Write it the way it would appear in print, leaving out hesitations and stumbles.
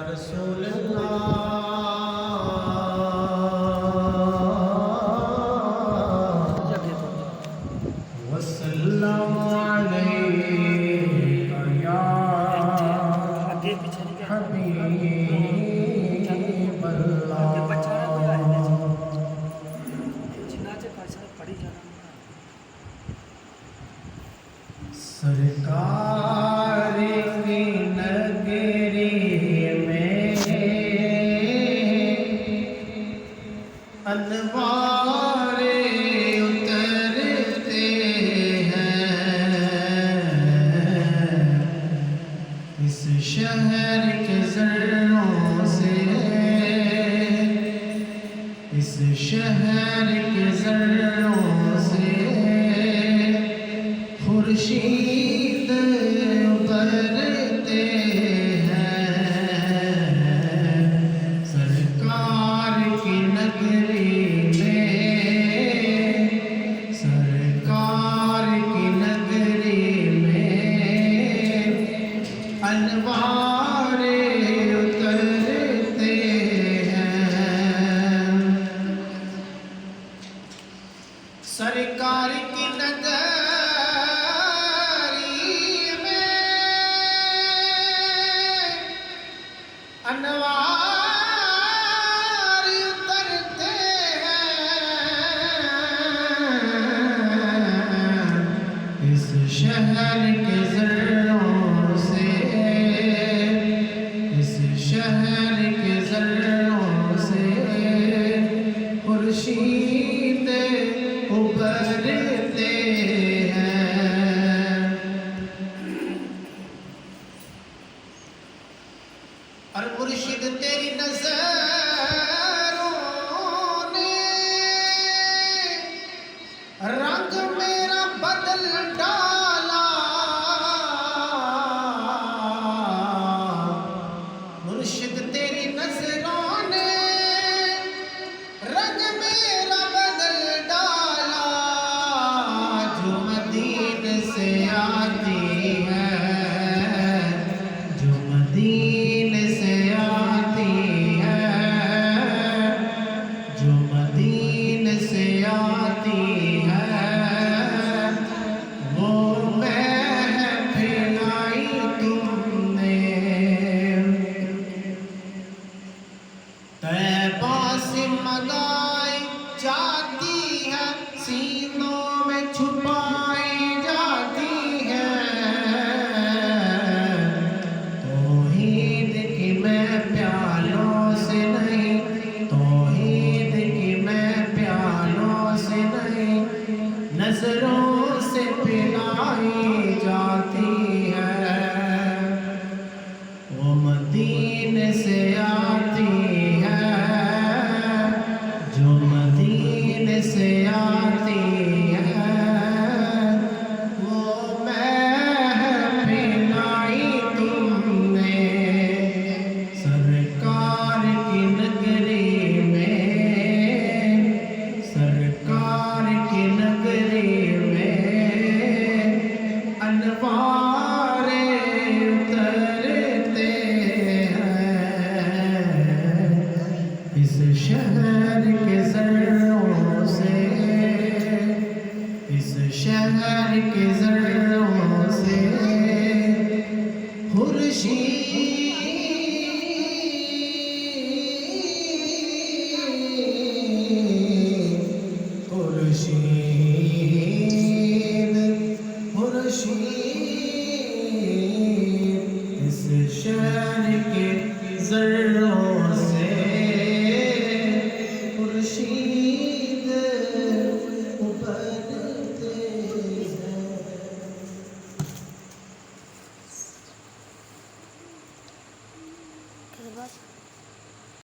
رسول اللہ وسلم علیک یا حبیب اللہ سرکار کی نگری میں انوار اترتے ہیں اس شہر کے ذروں سے، اس شہر کے ذروں سے خورشید ابھرتے ہیں سرکار کی نگری میں، سرکار کی نگری میں انوار اترتے ہیں سرکار کی نگری انوار اترتے ہیں اس شہر کے ذروں سے، اس شہر کے ذروں سے خورشید ابھرتے ہیں اور مرشد تیری نظروں نے رنگ میرا بدل ڈالا، مرشد تیری نظروں نے رنگ میرا بدل ڈالا، جو مدینے سے آتی ہے، جو مدینے سے آتی ہے، جو مدینے سے آتی ہے وہ محفل آئی تم نے، طیبہ سے منگائی جاتی ہے، سینوں میں چھپائی جاتی ہے، توحید کی میں پیالوں سے نہیں، توحید کی میں پیالوں سے نہیں، نظروں سے پلائی جاتی ہے، وہ مدینے سے آتی ہے، جو مدینے سے آتی ہے وہ محفل آئی تم نے سرکار کی نگری میں، سرکار کی نگری میں انوار اترتے ہیں اس شہر کے ذروں سے، اس شہر کے ذروں سے خورشید خورشید اس شہر کے ذروں